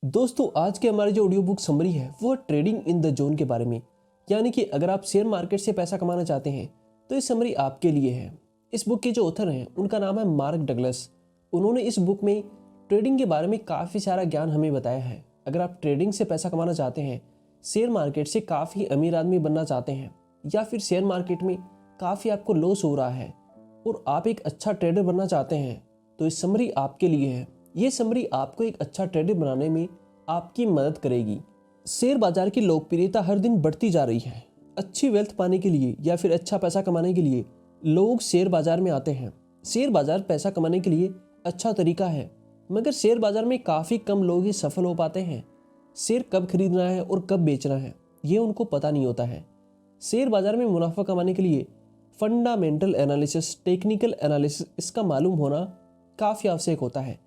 दोस्तों आज के हमारी जो ऑडियो बुक समरी है वो ट्रेडिंग इन द जोन के बारे में। यानी कि अगर आप शेयर मार्केट से पैसा कमाना चाहते हैं तो ये समरी आपके लिए है। इस बुक के जो ऑथर हैं उनका नाम है मार्क डगलस। उन्होंने इस बुक में ट्रेडिंग के बारे में काफ़ी सारा ज्ञान हमें बताया है। अगर आप ट्रेडिंग से पैसा कमाना चाहते हैं, शेयर मार्केट से काफ़ी अमीर आदमी बनना चाहते हैं, या फिर शेयर मार्केट में काफ़ी आपको लॉस हो रहा है और आप एक अच्छा ट्रेडर बनना चाहते हैं, तो इस समरी आपके लिए है। ये समरी आपको एक अच्छा ट्रेडर बनाने में आपकी मदद करेगी। शेयर बाजार की लोकप्रियता हर दिन बढ़ती जा रही है। अच्छी वेल्थ पाने के लिए या फिर अच्छा पैसा कमाने के लिए लोग शेयर बाजार में आते हैं। शेयर बाजार पैसा कमाने के लिए अच्छा तरीका है, मगर शेयर बाजार में काफ़ी कम लोग ही सफल हो पाते हैं। शेयर कब खरीदना है और कब बेचना है ये उनको पता नहीं होता है। शेयर बाजार में मुनाफा कमाने के लिए फंडामेंटल एनालिसिस, टेक्निकल एनालिसिस इसका मालूम होना काफ़ी आवश्यक होता है।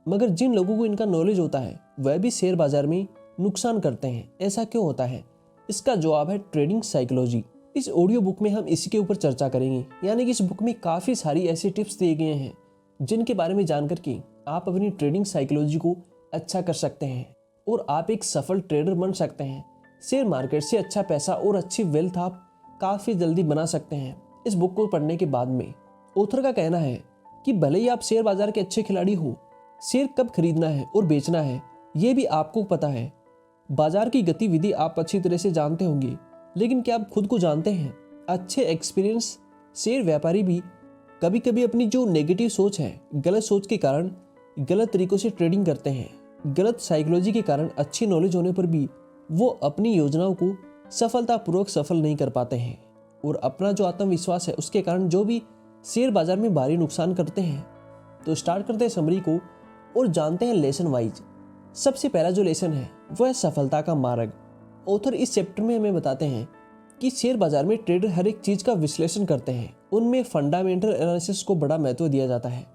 मगर जिन लोगों को इनका नॉलेज होता है वह भी शेयर बाजार में नुकसान करते हैं। ऐसा क्यों होता है? इसका जवाब है ट्रेडिंग साइकोलॉजी। इस ऑडियो बुक में हम इसी के ऊपर चर्चा करेंगे। यानी कि इस बुक में काफ़ी सारी ऐसी टिप्स दिए गए हैं जिनके बारे में जानकर के आप अपनी ट्रेडिंग साइकोलॉजी को अच्छा कर सकते हैं और आप एक सफल ट्रेडर बन सकते हैं। शेयर मार्केट से अच्छा पैसा और अच्छी वेल्थ आप काफ़ी जल्दी बना सकते हैं। इस बुक को पढ़ने के बाद में ऑथर का कहना है कि भले ही आप शेयर बाजार के अच्छे खिलाड़ी हो, शेयर कब खरीदना है और बेचना है ये भी आपको पता है। बाजार की गतिविधि आप अच्छी तरह से जानते होंगे, लेकिन क्या आप खुद को जानते हैं? अच्छे एक्सपीरियंस शेयर व्यापारी भी कभी कभी अपनी जो नेगेटिव सोच है, गलत सोच के कारण गलत तरीकों से ट्रेडिंग करते हैं। गलत साइकोलॉजी के कारण अच्छी नॉलेज होने पर भी वो अपनी योजनाओं को सफलतापूर्वक सफल नहीं कर पाते हैं और अपना जो आत्मविश्वास है उसके कारण जो भी शेयर बाजार में भारी नुकसान करते हैं। तो स्टार्ट करते हैं समरी को और जानते हैं लेसन वाइज। सबसे पहला जो लेसन है वह है सफलता का मार्ग। ऑथर इस चैप्टर में हमें बताते हैं कि शेयर बाजार में ट्रेडर हर एक चीज का विश्लेषण करते हैं। उनमें फंडामेंटल एनालिसिस को बड़ा महत्व दिया जाता है।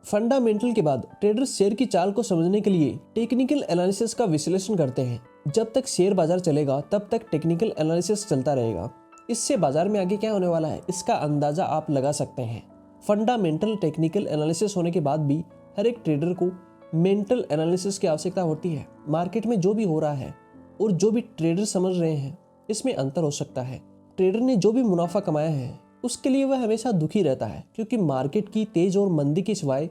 फंडामेंटल के बाद ट्रेडर शेयर की चाल को समझने के लिए टेक्निकल एनालिसिस का विश्लेषण करते हैं। जब तक शेयर बाजार चलेगा तब तक टेक्निकल एनालिसिस चलता रहेगा। इससे बाजार में आगे क्या होने वाला है इसका अंदाजा आप लगा सकते हैं। फंडामेंटल टेक्निकल एनालिसिस होने के बाद भी हर एक ट्रेडर को मेंटल एनालिसिस की आवश्यकता होती है। मार्केट में जो भी हो रहा है और जो भी ट्रेडर समझ रहे हैं इसमें अंतर हो सकता है। ट्रेडर ने जो भी मुनाफा कमाया है उसके लिए वह हमेशा दुखी रहता है, क्योंकि मार्केट की तेज और मंदी के सिवाय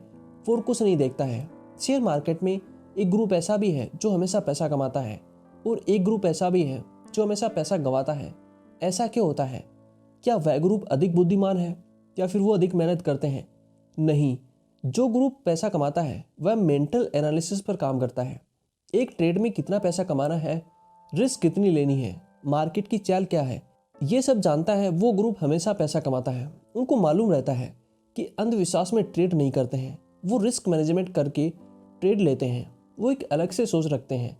और कुछ नहीं देखता है। शेयर मार्केट में एक ग्रुप ऐसा भी है जो हमेशा पैसा कमाता है और एक ग्रुप ऐसा भी है जो हमेशा पैसा गंवाता है। ऐसा क्यों होता है? क्या वह ग्रुप अधिक बुद्धिमान है या फिर वो अधिक मेहनत करते हैं? नहीं, जो ग्रुप पैसा कमाता है वह मेंटल एनालिसिस पर काम करता है। एक ट्रेड में कितना पैसा कमाना है, रिस्क कितनी लेनी है, मार्केट की चाल क्या है, ये सब जानता है। वो ग्रुप हमेशा पैसा कमाता है। उनको मालूम रहता है कि अंधविश्वास में ट्रेड नहीं करते हैं, वो रिस्क मैनेजमेंट करके ट्रेड लेते हैं। वो एक अलग से सोच रखते हैं।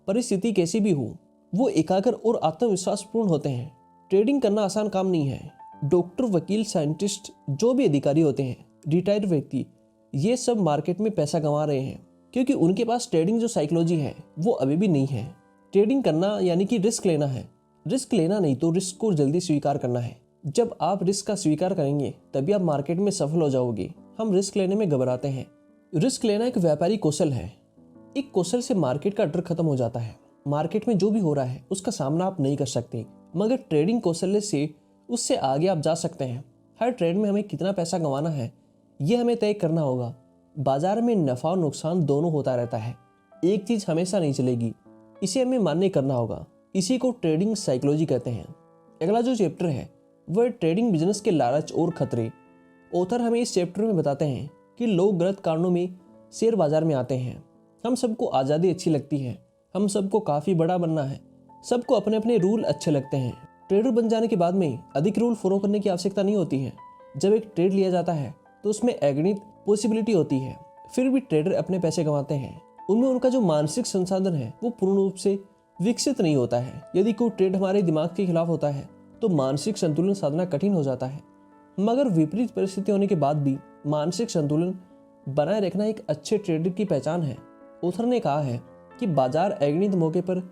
परिस्थिति कैसी भी हो वो एकाग्र और आत्मविश्वासपूर्ण होते हैं। ट्रेडिंग करना आसान काम नहीं है। डॉक्टर, वकील, साइंटिस्ट, जो भी अधिकारी होते हैं, रिटायर्ड व्यक्ति, ये सब मार्केट में पैसा कमा रहे हैं क्योंकि उनके पास ट्रेडिंग जो साइकोलॉजी है वो अभी भी नहीं है। ट्रेडिंग करना यानी कि रिस्क लेना है। रिस्क लेना नहीं तो रिस्क को जल्दी स्वीकार करना है। जब आप रिस्क का स्वीकार करेंगे तभी आप मार्केट में सफल हो जाओगे। हम रिस्क लेने में घबराते हैं। रिस्क लेना एक व्यापारी कौशल है। एक कौशल से मार्केट का डर खत्म हो जाता है। मार्केट में जो भी हो रहा है उसका सामना आप नहीं कर सकते, मगर ट्रेडिंग कौशल से उससे आगे आप जा सकते हैं। हर ट्रेड में हमें कितना पैसा कमाना है ये हमें तय करना होगा। बाजार में नफा और नुकसान दोनों होता रहता है। एक चीज हमेशा नहीं चलेगी, इसे हमें मान्य करना होगा। इसी को ट्रेडिंग साइकोलॉजी कहते हैं। अगला जो चैप्टर है वह ट्रेडिंग बिजनेस के लालच और खतरे। ऑथर हमें इस चैप्टर में बताते हैं कि लोग गलत कारणों में शेयर बाजार में आते हैं। हम सबको आज़ादी अच्छी लगती है, हम सबको काफ़ी बड़ा बनना है, सबको अपने अपने रूल अच्छे लगते हैं। ट्रेडर बन जाने के बाद में अधिक रूल फॉलो करने की आवश्यकता नहीं होती है। जब एक ट्रेड लिया जाता है तो उसमें अगणित पॉसिबिलिटी होती है, फिर भी ट्रेडर अपने पैसे कमाते हैं। उनमें उनका जो मानसिक संसाधन है वो पूर्ण रूप से विकसित नहीं होता है। यदि कोई ट्रेड हमारे दिमाग के खिलाफ होता है तो मानसिक संतुलन साधना कठिन हो जाता है। मगर विपरीत परिस्थिति होने के बाद भी मानसिक संतुलन बनाए रखना एक अच्छे ट्रेडर की पहचान है। ऑथर ने कहा है कि बाजार अगणित मौके पर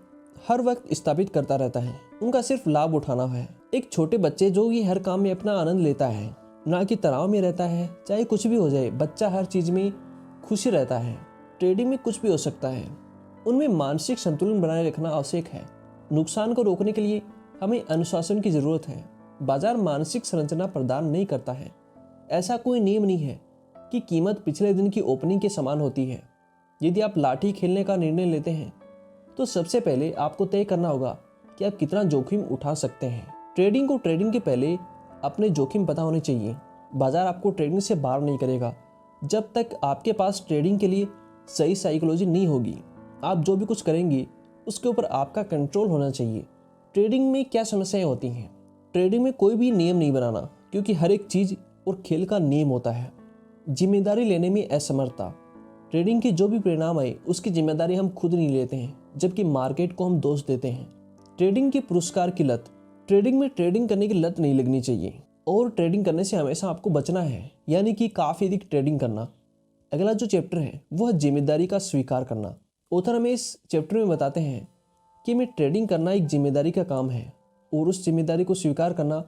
हर वक्त स्थापित करता रहता है, उनका सिर्फ लाभ उठाना है। एक छोटे बच्चे जो कि हर काम में अपना आनंद लेता है, ना कि तनाव में रहता है। चाहे कुछ भी हो जाए, बच्चा हर चीज में खुशी रहता है। ट्रेडिंग में कुछ भी हो सकता है। उनमें मानसिक संतुलन बनाए रखना आवश्यक है। नुकसान को रोकने के लिए हमें अनुशासन की जरूरत है। बाजार मानसिक संरचना प्रदान नहीं करता है। ऐसा कोई नियम नहीं है कि कीमत पिछले दिन की ओपनिंग के समान होती है। यदि आप लाठी खेलने का निर्णय लेते हैं तो सबसे पहले आपको तय करना होगा कि आप कितना जोखिम उठा सकते हैं। ट्रेडिंग के पहले अपने जोखिम पता होने चाहिए। बाजार आपको ट्रेडिंग से बाहर नहीं करेगा जब तक आपके पास ट्रेडिंग के लिए सही साइकोलॉजी नहीं होगी। आप जो भी कुछ करेंगे उसके ऊपर आपका कंट्रोल होना चाहिए। ट्रेडिंग में क्या समस्याएं होती हैं? ट्रेडिंग में कोई भी नियम नहीं बनाना, क्योंकि हर एक चीज और खेल का नियम होता है। जिम्मेदारी लेने में असमर्थता। ट्रेडिंग के जो भी परिणाम आए उसकी जिम्मेदारी हम खुद नहीं लेते हैं, जबकि मार्केट को हम दोष देते हैं। ट्रेडिंग की पुरस्कार की लत। ट्रेडिंग में ट्रेडिंग करने की लत नहीं लगनी चाहिए और ट्रेडिंग करने से हमेशा आपको बचना है, यानी कि काफी अधिक ट्रेडिंग करना। अगला जो चैप्टर है वह जिम्मेदारी का स्वीकार करना। ऑथर हमें इस चैप्टर में बताते हैं कि में ट्रेडिंग करना एक जिम्मेदारी का काम है और उस जिम्मेदारी को स्वीकार करना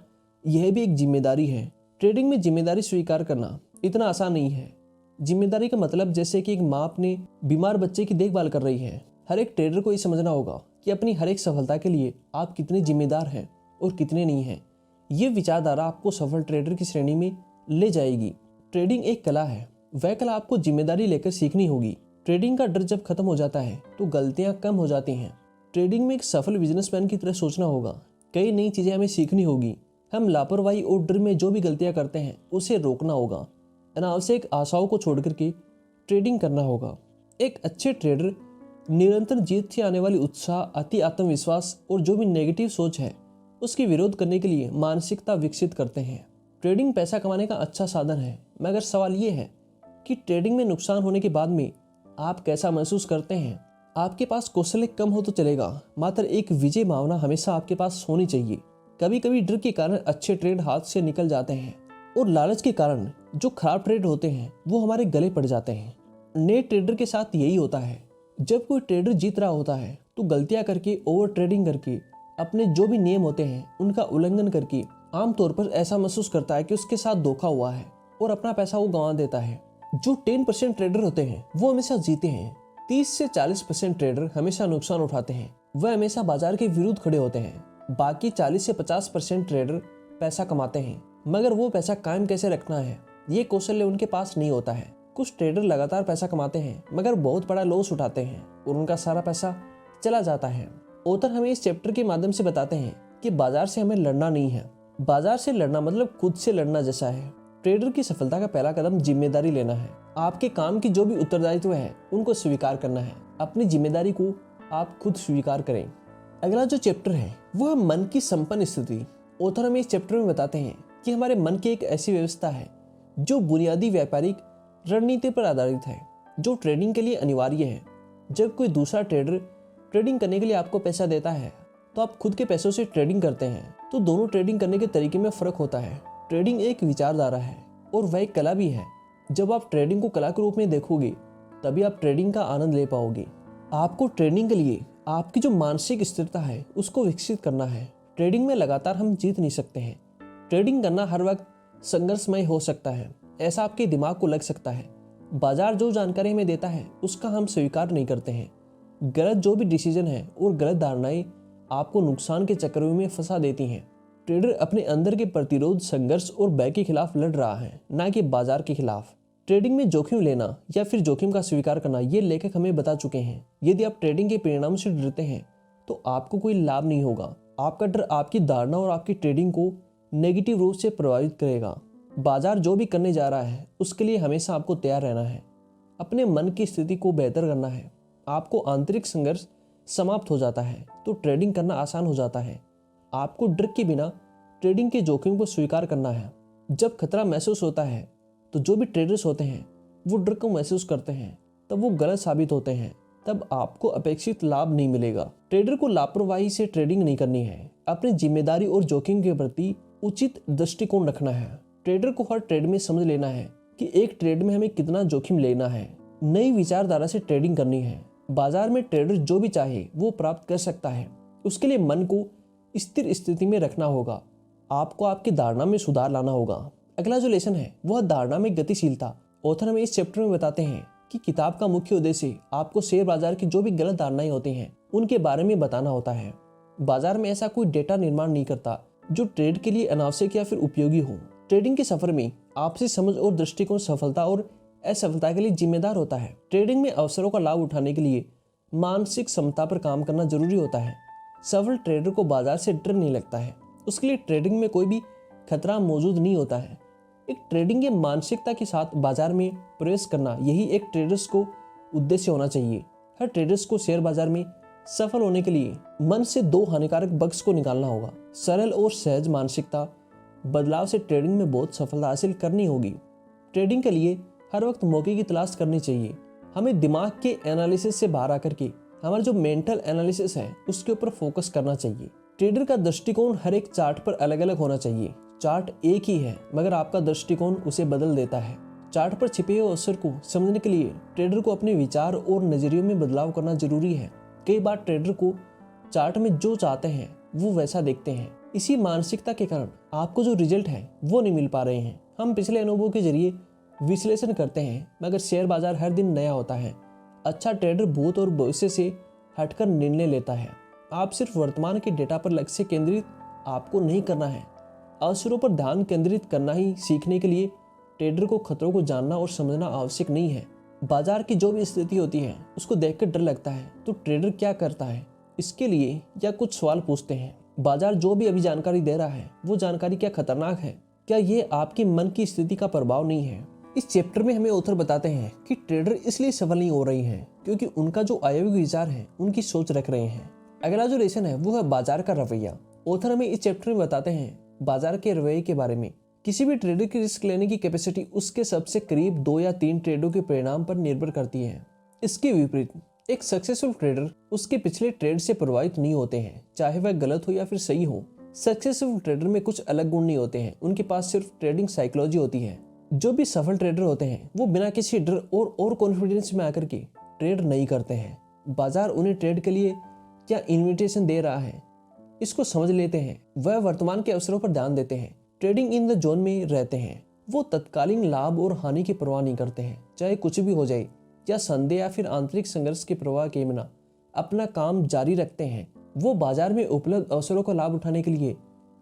यह भी एक जिम्मेदारी है। ट्रेडिंग में जिम्मेदारी स्वीकार करना इतना आसान नहीं है। जिम्मेदारी का मतलब जैसे कि एक माँ अपने बीमार बच्चे की देखभाल कर रही है। हर एक ट्रेडर को ये समझना होगा कि अपनी हर एक सफलता के लिए आप कितने जिम्मेदार हैं और कितने नहीं हैं। ये विचारधारा आपको सफल ट्रेडर की श्रेणी में ले जाएगी। ट्रेडिंग एक कला है, वह कला आपको जिम्मेदारी लेकर सीखनी होगी। ट्रेडिंग का डर जब खत्म हो जाता है तो गलतियां कम हो जाती हैं। ट्रेडिंग में एक सफल बिजनेसमैन की तरह सोचना होगा। कई नई चीजें हमें सीखनी होगी। हम लापरवाही और डर में जो भी गलतियां करते हैं उसे रोकना होगा। अनावश्यक आशाओं को छोड़ करके ट्रेडिंग करना होगा। एक अच्छे ट्रेडर निरंतर जीत से आने वाली उत्साह, अति आत्मविश्वास और जो भी नेगेटिव सोच है उसकी विरोध करने के लिए मानसिकता विकसित करते हैं। ट्रेडिंग पैसा कमाने का अच्छा साधन है, मगर सवाल ये है कि ट्रेडिंग में नुकसान होने के बाद में आप कैसा महसूस करते हैं। आपके पास कौशल कम हो तो चलेगा, मात्र एक विजय भावना हमेशा आपके पास होनी चाहिए। कभी कभी डर के कारण अच्छे ट्रेड हाथ से निकल जाते हैं और लालच के कारण जो खराब ट्रेड होते हैं वो हमारे गले पड़ जाते हैं। नए ट्रेडर के साथ यही होता है। जब कोई ट्रेडर जीत रहा होता है तो गलतियां करके, ओवर ट्रेडिंग करके, अपने जो भी नियम होते हैं उनका उल्लंघन करके आमतौर पर ऐसा महसूस करता है कि उसके साथ धोखा हुआ है और अपना पैसा वो गंवा देता है। जो 10% ट्रेडर होते हैं वो हमेशा जीते हैं। 30 से 40% ट्रेडर हमेशा नुकसान उठाते हैं। वह हमेशा बाजार के विरुद्ध खड़े होते हैं। बाकी 40 से 50% ट्रेडर पैसा कमाते हैं, मगर वो पैसा कायम कैसे रखना है ये कौशल्य उनके पास नहीं होता है। कुछ ट्रेडर लगातार पैसा कमाते हैं मगर बहुत बड़ा लॉस उठाते हैं और उनका सारा पैसा चला जाता है। ऑथर हमें इस चैप्टर के माध्यम से बताते हैं कि बाजार से हमें लड़ना नहीं है। बाजार से लड़ना मतलब खुद से लड़ना जैसा है। ट्रेडर की सफलता का पहला कदम जिम्मेदारी लेना है। आपके काम की जो भी उत्तरदायित्व है उनको स्वीकार करना है। अपनी जिम्मेदारी को आप खुद स्वीकार करें। अगला जो चैप्टर है वह मन की संपन्न स्थिति। ऑथर हमें इस चैप्टर में बताते हैं कि हमारे मन की एक ऐसी व्यवस्था है जो बुनियादी व्यापारिक रणनीति पर आधारित है, जो ट्रेडिंग के लिए अनिवार्य है। जब कोई दूसरा ट्रेडर ट्रेडिंग करने के लिए आपको पैसा देता है तो आप खुद के पैसों से ट्रेडिंग करते हैं, तो दोनों ट्रेडिंग करने के तरीके में फर्क होता है। ट्रेडिंग एक विचारधारा है और वह एक कला भी है। जब आप ट्रेडिंग को कला के रूप में देखोगे तभी आप ट्रेडिंग का आनंद ले पाओगे। आपको ट्रेडिंग के लिए आपकी जो मानसिक स्थिरता है उसको विकसित करना है। ट्रेडिंग में लगातार हम जीत नहीं सकते हैं। ट्रेडिंग करना हर वक्त संघर्षमय हो सकता है, ऐसा आपके दिमाग को लग सकता है। बाजार जो जानकारी हमें देता है उसका हम स्वीकार नहीं करते हैं। गलत जो भी डिसीजन है और गलत धारणाएं आपको नुकसान के चक्करों में फंसा देती हैं। ट्रेडर अपने अंदर के प्रतिरोध, संघर्ष और भय के खिलाफ लड़ रहा है, ना कि बाजार के खिलाफ। ट्रेडिंग में जोखिम लेना या फिर जोखिम का स्वीकार करना ये लेखक हमें बता चुके हैं। यदि आप ट्रेडिंग के परिणाम से डरते हैं तो आपको कोई लाभ नहीं होगा। आपका डर आपकी धारणा और आपकी ट्रेडिंग को नेगेटिव रूप से प्रभावित करेगा। बाजार जो भी करने जा रहा है उसके लिए हमेशा आपको तैयार रहना है। अपने मन की स्थिति को बेहतर करना है। आपको आंतरिक संघर्ष समाप्त हो जाता है तो ट्रेडिंग करना आसान हो जाता है। आपको डर के बिना ट्रेडिंग के जोखिम को स्वीकार करना है। जब खतरा महसूस होता है तो जो भी ट्रेडर्स होते हैं वो डर को महसूस करते हैं, तब वो गलत साबित होते हैं, तब आपको अपेक्षित लाभ नहीं मिलेगा। ट्रेडर को लापरवाही से ट्रेडिंग नहीं करनी है। अपनी जिम्मेदारी और जोखिम के प्रति उचित दृष्टिकोण रखना है। ट्रेडर को हर ट्रेड में समझ लेना है कि एक ट्रेड में हमें कितना जोखिम लेना है। नई विचारधारा से ट्रेडिंग करनी है। बाजार में ट्रेडर जो भी चाहे वो प्राप्त कर सकता है। उसके लिए मन को स्थिर स्थिति में रखना होगा। आपको आपकी धारणा में सुधार लाना होगा। अगला जो लेसन है वह धारणा में गतिशीलता। ऑथर हमें इस चैप्टर में बताते हैं कि किताब का मुख्य उद्देश्य आपको शेयर बाजार की जो भी गलत धारणाएं होती हैं उनके बारे में बताना होता है। बाजार में ऐसा कोई डेटा निर्माण नहीं करता जो ट्रेड के लिए अनावश्यक या फिर उपयोगी हो। ट्रेडिंग के सफर में आपसी समझ और दृष्टिकोण सफलता और असफलता के लिए जिम्मेदार होता है। ट्रेडिंग में अवसरों का लाभ उठाने के लिए मानसिक क्षमता पर काम करना जरूरी होता है। सफल ट्रेडर को बाजार से डर नहीं लगता है, उसके लिए ट्रेडिंग में कोई भी खतरा मौजूद नहीं होता है। एक ट्रेडिंग की मानसिकता के साथ बाजार में प्रवेश करना, यही एक ट्रेडर्स को उद्देश्य होना चाहिए। हर ट्रेडर्स को शेयर बाजार में सफल होने के लिए मन से 2 हानिकारक बग्स को निकालना होगा। सरल और सहज मानसिकता बदलाव से ट्रेडिंग में बहुत सफलता हासिल करनी होगी। ट्रेडिंग के लिए हर वक्त मौके की तलाश करनी चाहिए। हमें दिमाग के एनालिसिस से बाहर आकर के हमारा जो मेंटल एनालिसिस है उसके ऊपर फोकस करना चाहिए। ट्रेडर का दृष्टिकोण हर एक चार्ट पर अलग अलग होना चाहिए। चार्ट एक ही है मगर आपका दृष्टिकोण उसे बदल देता है। चार्ट पर छिपे हुए अवसर को समझने के लिए ट्रेडर को अपने विचार और नजरियों में बदलाव करना जरूरी है। कई बार ट्रेडर को चार्ट में जो चाहते हैं वो वैसा देखते हैं। इसी मानसिकता के कारण आपको जो रिजल्ट है वो नहीं मिल पा रहे हैं। हम पिछले अनुभव के जरिए विश्लेषण करते हैं मगर शेयर बाजार हर दिन नया होता है। अच्छा ट्रेडर भूत और भविष्य से हटकर निर्णय लेता है। आप सिर्फ वर्तमान के डेटा पर लक्ष्य केंद्रित आपको नहीं करना है, अवसरों पर ध्यान केंद्रित करना ही सीखने के लिए ट्रेडर को खतरों को जानना और समझना आवश्यक नहीं है। बाजार की जो भी स्थिति होती है उसको देखकर डर लगता है तो ट्रेडर क्या करता है, इसके लिए या कुछ सवाल पूछते हैं। बाजार जो भी अभी जानकारी दे रहा है वो जानकारी क्या खतरनाक है? क्या ये आपकी मन की स्थिति का प्रभाव नहीं है? इस चैप्टर में हमें ऑथर बताते हैं कि ट्रेडर इसलिए सफल नहीं हो रही हैं क्योंकि उनका जो आयोगिक विचार है उनकी सोच रख रहे हैं। अगला जो लेसन है वो है बाजार का रवैया। ऑथर हमें इस चैप्टर में बताते हैं बाजार के रवैये के बारे में। किसी भी ट्रेडर की रिस्क लेने की कैपेसिटी उसके सबसे करीब 2 या 3 ट्रेडों के परिणाम पर निर्भर करती है। इसके विपरीत एक सक्सेसफुल ट्रेडर उसके पिछले ट्रेड से प्रभावित नहीं होते हैं, चाहे वह गलत हो या फिर सही हो। सक्सेसफुल ट्रेडर में कुछ अलग गुण नहीं होते हैं, उनके पास सिर्फ ट्रेडिंग साइकोलॉजी होती है। जो भी सफल ट्रेडर होते हैं वो बिना किसी डर और कॉन्फिडेंस में आकर के ट्रेड नहीं करते हैं। बाजार उन्हें ट्रेड के लिए क्या इन्विटेशन दे रहा है इसको समझ लेते हैं। वह वर्तमान के अवसरों पर ध्यान देते हैं, ट्रेडिंग इन द जोन में रहते हैं। वो तत्कालीन लाभ और हानि की परवाह नहीं करते हैं, चाहे कुछ भी हो जाए, या संदेह या फिर आंतरिक संघर्ष की परवाह किए बिना अपना काम जारी रखते हैं। वो बाजार में उपलब्ध अवसरों का लाभ उठाने के लिए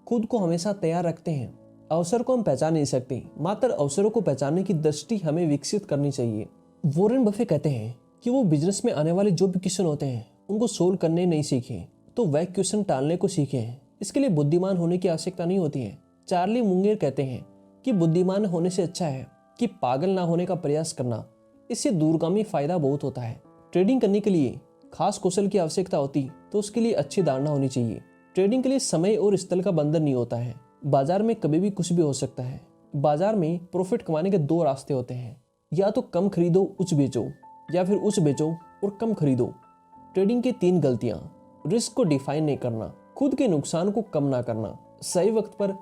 खुद को हमेशा तैयार रखते हैं। अवसर को हम पहचान नहीं सकते, मात्र अवसरों को पहचानने की दृष्टि हमें विकसित करनी चाहिए। वॉरेन बफे कहते हैं कि वो बिजनेस में आने वाले जो भी क्वेश्चन होते हैं उनको सोल्व करने नहीं सीखे तो वह क्वेश्चन टालने को सीखे हैं। इसके लिए बुद्धिमान होने की आवश्यकता नहीं होती है। चार्ली मुंगेर कहते हैं कि बुद्धिमान होने से अच्छा है कि पागल ना होने का प्रयास करना, इससे दूरगामी फायदा बहुत होता है। ट्रेडिंग करने के लिए खास कौशल की आवश्यकता होती तो उसके लिए अच्छी धारणा होनी चाहिए। ट्रेडिंग के लिए समय और स्थल का बंधन नहीं होता है। बाजार में कभी भी कुछ भी हो सकता है। बाजार में प्रॉफिट कमाने के 2 रास्ते होते हैं, या तो कम खरीदो उच्च बेचो, या फिर उच्च बेचो और कम खरीदो। ट्रेडिंग की 3 गलतियां: रिस्क को डिफाइन नहीं करना, खुद के नुकसान को कम ना करना, सही वक्त पर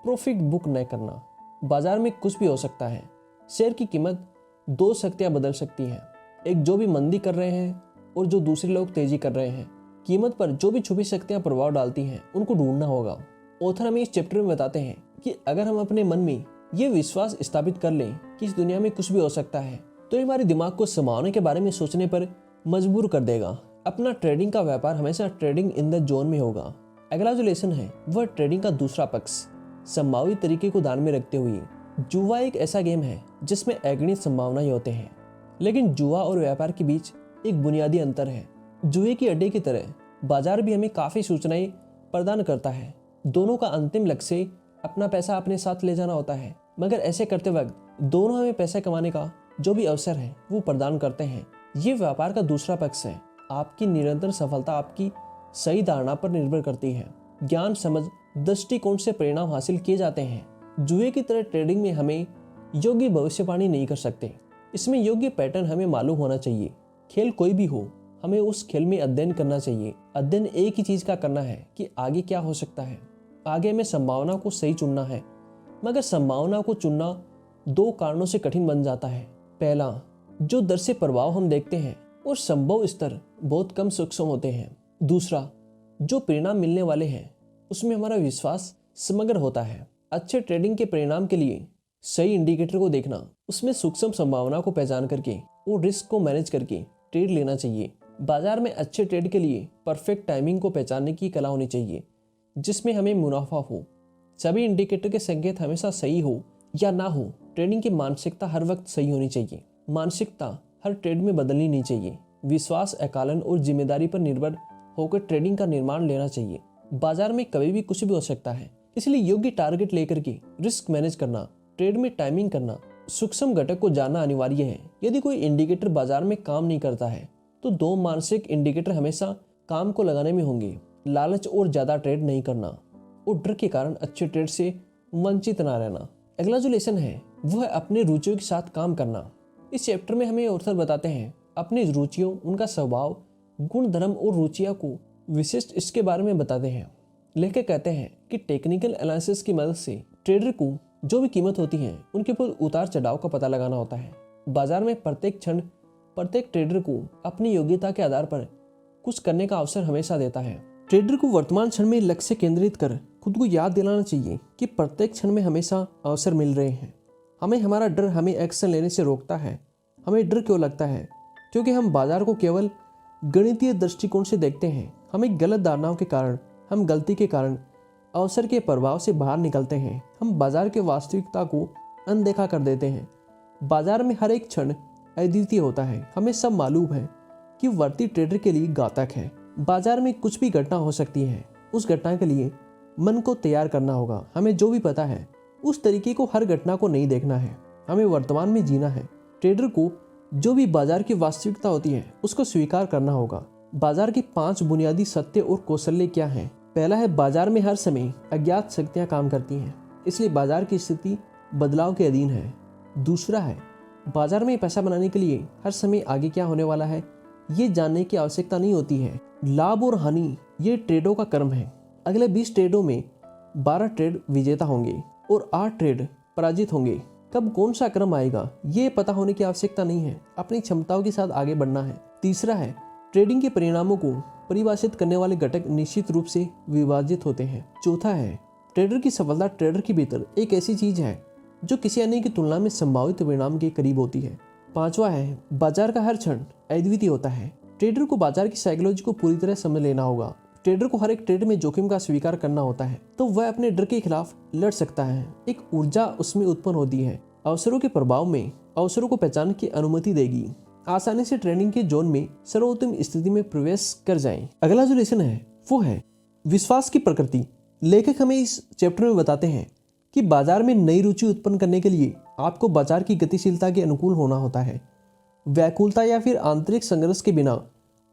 प्रॉफिट बुक न करना। बाजार में कुछ भी हो सकता है। शेयर की कीमत 2 शक्तियां बदल सकती है, एक जो भी मंदी कर रहे हैं और जो दूसरे लोग तेजी कर रहे हैं। कीमत पर जो भी छुपी शक्तियां प्रभाव डालती हैं उनको ढूंढना होगा। ऑथर हमें इस चैप्टर में बताते हैं कि अगर हम अपने मन में ये विश्वास स्थापित कर लें कि इस दुनिया में कुछ भी हो सकता है तो हमारे दिमाग को संभावना के बारे में सोचने पर मजबूर कर देगा। अपना ट्रेडिंग का व्यापार हमेशा ट्रेडिंग इन द जोन में होगा। अगला जो लेसन है वह ट्रेडिंग का दूसरा पक्ष, संभावित तरीके को ध्यान में रखते हुए। जुआ एक ऐसा गेम है जिसमें अगणित संभावनाएं होते हैं, लेकिन जुआ और व्यापार के बीच एक बुनियादी अंतर है। जुए की अड्डे की तरह बाजार भी हमें काफी सूचनाएं प्रदान करता है। दोनों का अंतिम लक्ष्य अपना पैसा अपने साथ ले जाना होता है, मगर ऐसे करते वक्त दोनों हमें पैसा कमाने का जो भी अवसर है वो प्रदान करते हैं। ये व्यापार का दूसरा पक्ष है। आपकी निरंतर सफलता आपकी सही धारणा पर निर्भर करती है। ज्ञान, समझ, दृष्टिकोण से परिणाम हासिल किए जाते हैं। जुए की तरह ट्रेडिंग में हमें योग्य भविष्यवाणी नहीं कर सकते। इसमें योग्य पैटर्न हमें मालूम होना चाहिए। खेल कोई भी हो, हमें उस खेल में अध्ययन करना चाहिए। अध्ययन एक ही चीज का करना है कि आगे क्या हो सकता है। आगे में संभावना को सही चुनना है, मगर संभावना को चुनना 2 कारणों से कठिन बन जाता है। पहला, जो दर से प्रभाव हम देखते हैं और संभव स्तर बहुत कम सूक्ष्म होते हैं। दूसरा, जो परिणाम मिलने वाले हैं उसमें हमारा विश्वास समग्र होता है। अच्छे ट्रेडिंग के परिणाम के लिए सही इंडिकेटर को देखना, उसमें सूक्ष्म संभावना को पहचान करके और रिस्क को मैनेज करके ट्रेड लेना चाहिए। बाजार में अच्छे ट्रेड के लिए परफेक्ट टाइमिंग को पहचानने की कला होनी चाहिए, जिसमें हमें मुनाफा हो। सभी इंडिकेटर के संकेत हमेशा सही हो या ना हो, ट्रेडिंग की मानसिकता हर वक्त सही होनी चाहिए। मानसिकता हर ट्रेड में बदलनी नहीं चाहिए। विश्वास, अकालन और जिम्मेदारी पर निर्भर होकर ट्रेडिंग का निर्माण लेना चाहिए। बाजार में कभी भी कुछ भी हो सकता है, इसलिए योग्य टारगेट लेकर के रिस्क मैनेज करना, ट्रेड में टाइमिंग करना, सूक्ष्म घटक को जानना अनिवार्य है। यदि कोई इंडिकेटर बाजार में काम नहीं करता है तो दो मानसिक इंडिकेटर हमेशा काम को लगाने में होंगे: लालच और ज्यादा ट्रेड नहीं करना, और डर के कारण अच्छे ट्रेड से वंचित ना रहना। अगला जो लेसन है वो है अपने रुचियों के साथ काम करना। इस चैप्टर में हमें ऑथर बताते हैं अपनी रुचियों, उनका स्वभाव, गुण, धर्म और रुचियां को विशिष्ट इसके बारे में बताते हैं। लेखक कहते हैं कि टेक्निकल एनालिसिस की मदद से ट्रेडर को जो भी कीमत होती है उनके ऊपर उतार चढ़ाव का पता लगाना होता है। बाजार में प्रत्येक क्षण प्रत्येक ट्रेडर को अपनी योग्यता के आधार पर कुछ करने का अवसर हमेशा देता है। ट्रेडर को वर्तमान क्षण में लक्ष्य केंद्रित कर खुद को याद दिलाना चाहिए कि प्रत्येक क्षण में हमेशा अवसर मिल रहे हैं। हमारा डर हमें एक्शन लेने से रोकता है। हमें डर क्यों लगता है? क्योंकि हम बाजार को केवल गणितीय दृष्टिकोण से देखते हैं। हमें गलत धारणाओं के कारण, हम गलती के कारण अवसर के प्रभाव से बाहर निकलते हैं। हम बाजार के वास्तविकता को अनदेखा कर देते हैं। बाजार में हर एक क्षण अद्वितीय होता है। हमें सब मालूम है कि वर्ती ट्रेडर के लिए घातक है। बाजार में कुछ भी घटना हो सकती है। उस घटना के लिए मन को तैयार करना होगा। हमें जो भी पता है उस तरीके को हर घटना को नहीं देखना है। हमें वर्तमान में जीना है। ट्रेडर को जो भी बाजार की वास्तविकता होती है उसको स्वीकार करना होगा। बाजार की 5 बुनियादी सत्य और कौशल्य क्या हैं? पहला है, बाजार में हर समय अज्ञात शक्तियां काम करती हैं, इसलिए बाजार की स्थिति बदलाव के अधीन है। दूसरा है, बाजार में पैसा बनाने के लिए हर समय आगे क्या होने वाला है ये जानने की आवश्यकता नहीं होती है। लाभ और हानि ये ट्रेडों का क्रम है। अगले 20 ट्रेडों में 12 ट्रेड विजेता होंगे और 8 ट्रेड पराजित होंगे। कब कौन सा क्रम आएगा ये पता होने की आवश्यकता नहीं है। अपनी क्षमताओं के साथ आगे बढ़ना है। तीसरा है, ट्रेडिंग के परिणामों को परिभाषित करने वाले घटक निश्चित रूप से विभाजित होते हैं। चौथा है, ट्रेडर की सफलता ट्रेडर के भीतर एक ऐसी चीज है जो किसी अन्य की तुलना में संभावित परिणाम के करीब होती है। पांचवा है, बाजार का हर क्षण अद्वितीय होता है। ट्रेडर को बाजार की साइकोलॉजी को पूरी तरह समझ लेना होगा। ट्रेडर को हर एक ट्रेड में जोखिम का स्वीकार करना होता है तो वह अपने डर के खिलाफ लड़ सकता है। एक ऊर्जा उसमें उत्पन्न होती है। अवसरों के प्रभाव में अवसरों को पहचानने की अनुमति देगी। आसानी से ट्रेडिंग के जोन में सर्वोत्तम स्थिति में प्रवेश कर जाएं। अगला जो लेसन है वो है विश्वास की प्रकृति। लेखक हमें इस चैप्टर में बताते हैं कि बाजार में नई रुचि उत्पन्न करने के लिए आपको बाजार की गतिशीलता के अनुकूल होना होता है। व्याकुलता या फिर आंतरिक संघर्ष के बिना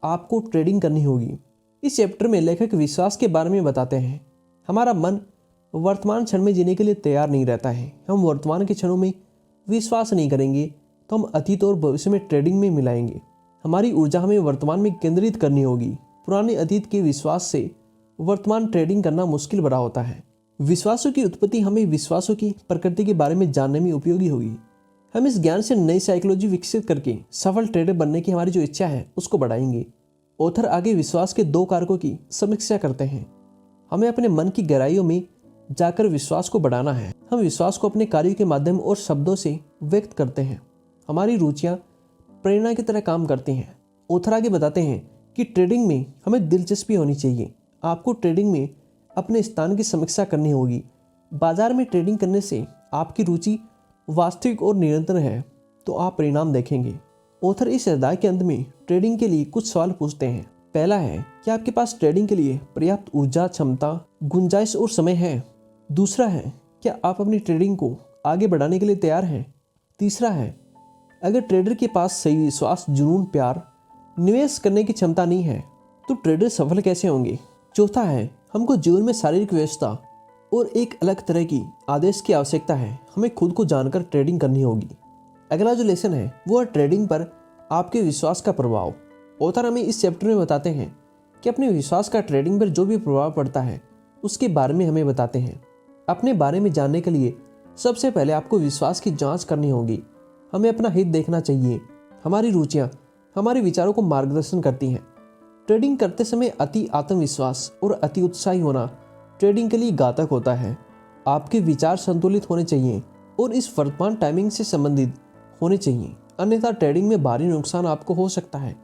आपको ट्रेडिंग करनी होगी। इस चैप्टर में लेखक विश्वास के बारे में बताते हैं। हमारा मन वर्तमान क्षण में जीने के लिए तैयार नहीं रहता है। हम वर्तमान के क्षणों में विश्वास नहीं करेंगे तो हम अतीत और भविष्य में ट्रेडिंग में मिलाएंगे। हमारी ऊर्जा हमें वर्तमान में केंद्रित करनी होगी। पुराने अतीत के विश्वास से वर्तमान ट्रेडिंग करना मुश्किल बड़ा होता है। विश्वासों की उत्पत्ति हमें विश्वासों की प्रकृति के बारे में जानने में उपयोगी होगी। हम इस ज्ञान से नई साइकोलॉजी विकसित करके सफल ट्रेडर बनने की हमारी जो इच्छा है उसको बढ़ाएंगे। ऑथर आगे विश्वास के 2 कारकों की समीक्षा करते हैं। हमें अपने मन की गहराइयों में जाकर विश्वास को बढ़ाना है। हम विश्वास को अपने कार्यों के माध्यम और शब्दों से व्यक्त करते हैं। हमारी रुचियां प्रेरणा की तरह काम करती हैं। ऑथर आगे बताते हैं कि ट्रेडिंग में हमें दिलचस्पी होनी चाहिए। आपको ट्रेडिंग में अपने स्थान की समीक्षा करनी होगी। बाजार में ट्रेडिंग करने से आपकी रुचि वास्तविक और निरंतर है तो आप परिणाम देखेंगे। ऑथर इस अध्याय के अंत में ट्रेडिंग के लिए कुछ सवाल पूछते हैं। पहला है, क्या आपके पास ट्रेडिंग के लिए पर्याप्त ऊर्जा, क्षमता, गुंजाइश और समय है? दूसरा है, क्या आप अपनी ट्रेडिंग को आगे बढ़ाने के लिए तैयार हैं? तीसरा है, अगर ट्रेडर के पास सही विश्वास, जुनून, प्यार, निवेश करने की क्षमता नहीं है तो ट्रेडर सफल कैसे होंगे? चौथा है, हमको जीवन में शारीरिक व्यवस्था और एक अलग तरह की आदेश की आवश्यकता है। हमें खुद को जानकर ट्रेडिंग करनी होगी। अगला जो लेसन है वो है ट्रेडिंग पर आपके विश्वास का प्रभाव। ऑथर हमें इस चैप्टर में बताते हैं कि अपने विश्वास का ट्रेडिंग पर जो भी प्रभाव पड़ता है उसके बारे में हमें बताते हैं। अपने बारे में जानने के लिए सबसे पहले आपको विश्वास की जांच करनी होगी। हमें अपना हित देखना चाहिए। हमारी रुचियां हमारे विचारों को मार्गदर्शन करती हैं। ट्रेडिंग करते समय अति आत्मविश्वास और अति उत्साही होना ट्रेडिंग के लिए घातक होता है। आपके विचार संतुलित होने चाहिए और इस वर्तमान टाइमिंग से संबंधित होने चाहिए। अन्यथा ट्रेडिंग में भारी नुकसान आपको हो सकता है।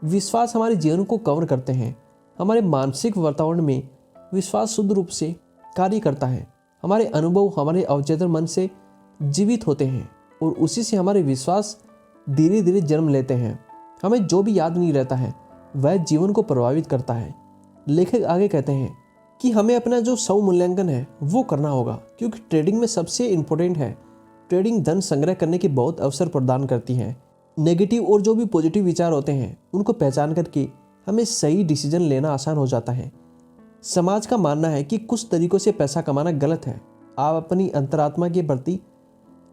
विश्वास हमारे जीवन को कवर करते हैं। हमारे मानसिक वातावरण में विश्वास शुद्ध रूप से कार्य करता है। हमारे अनुभव हमारे अवचेतन मन से जीवित होते हैं और उसी से हमारे विश्वास धीरे धीरे जन्म लेते हैं। हमें जो भी याद नहीं रहता है वह जीवन को प्रभावित करता है। लेखक आगे कहते हैं कि हमें अपना जो स्वमूल्यांकन है वो करना होगा, क्योंकि ट्रेडिंग में सबसे इम्पोर्टेंट है ट्रेडिंग धन संग्रह करने के बहुत अवसर प्रदान करती है। नेगेटिव और जो भी पॉजिटिव विचार होते हैं उनको पहचान करके हमें सही डिसीजन लेना आसान हो जाता है। समाज का मानना है कि कुछ तरीकों से पैसा कमाना गलत है। आप अपनी अंतरात्मा के प्रति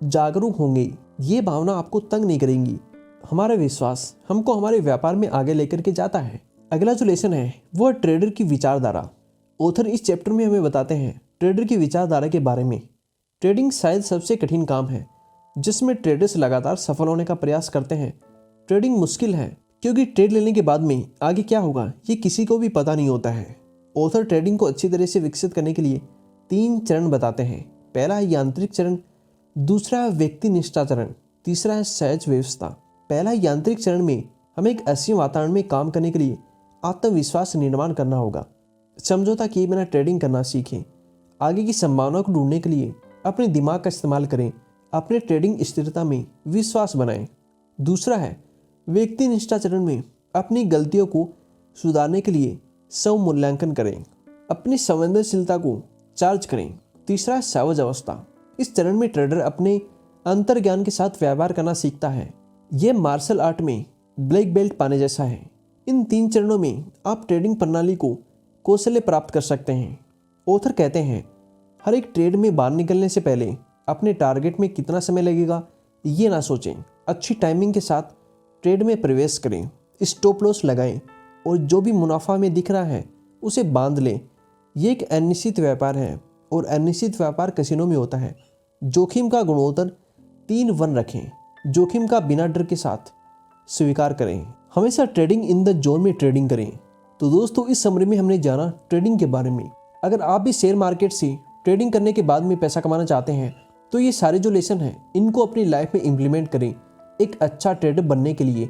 जागरूक होंगे, ये भावना आपको तंग नहीं करेंगी। हमारा विश्वास हमको हमारे व्यापार में आगे लेकर के जाता है। अगला जो लेसन है वो है ट्रेडर की विचारधारा। ऑथर इस चैप्टर में हमें बताते हैं ट्रेडर की विचारधारा के बारे में। ट्रेडिंग शायद सबसे कठिन काम है जिसमें ट्रेडर्स लगातार सफल होने का प्रयास करते हैं। ट्रेडिंग मुश्किल है क्योंकि ट्रेड लेने के बाद में आगे क्या होगा ये किसी को भी पता नहीं होता है। ऑथर ट्रेडिंग को अच्छी तरह से विकसित करने के लिए 3 चरण बताते हैं। पहला है यांत्रिक चरण, दूसरा है व्यक्ति निष्ठा चरण, तीसरा है सहज व्यवस्था। पहला यांत्रिक चरण में हमें एक ऐसे वातावरण में काम करने के लिए आत्मविश्वास निर्माण करना होगा। समझौता किए बिना ट्रेडिंग करना सीखें। आगे की संभावना को ढूंढने के लिए अपने दिमाग का इस्तेमाल करें। अपने ट्रेडिंग स्थिरता में विश्वास बनाएं। दूसरा है व्यक्ति निष्ठा चरण में अपनी गलतियों को सुधारने के लिए स्वमूल्यांकन करें। अपनी संवेदनशीलता को चार्ज करें। तीसरा है सहज अवस्था। इस चरण में ट्रेडर अपने अंतर्ज्ञान के साथ व्यवहार करना सीखता है। यह मार्शल आर्ट में ब्लैक बेल्ट पाने जैसा है। इन 3 चरणों में आप ट्रेडिंग प्रणाली को कौशल्य प्राप्त कर सकते हैं। ऑथर कहते हैं हर एक ट्रेड में बाहर निकलने से पहले अपने टारगेट में कितना समय लगेगा ये ना सोचें। अच्छी टाइमिंग के साथ ट्रेड में प्रवेश करें, स्टॉप लॉस लगाएं और जो भी मुनाफा में दिख रहा है उसे बांध लें। ये एक अनिश्चित व्यापार है और अनिश्चित व्यापार कैसीनो में होता है। जोखिम का गुणोत्तर 3 रखें। जोखिम का बिना डर के साथ स्वीकार करें। हमेशा ट्रेडिंग इन द जोन में ट्रेडिंग करें। तो दोस्तों इस समरी में हमने जाना ट्रेडिंग के बारे में। अगर आप भी शेयर मार्केट से ट्रेडिंग करने के बाद में पैसा कमाना चाहते हैं तो ये सारे जो लेसन हैं इनको अपनी लाइफ में इम्प्लीमेंट करें एक अच्छा ट्रेडर बनने के लिए।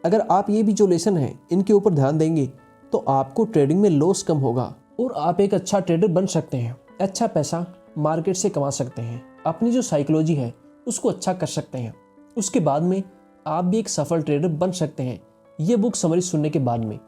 अगर आप ये भी जो लेसन हैं इनके ऊपर ध्यान देंगे तो आपको ट्रेडिंग में लॉस कम होगा और आप एक अच्छा ट्रेडर बन सकते हैं। अच्छा पैसा मार्केट से कमा सकते हैं। अपनी जो साइकोलॉजी है उसको अच्छा कर सकते हैं। उसके बाद में आप भी एक सफल ट्रेडर बन सकते हैं ये बुक समरी सुनने के बाद में।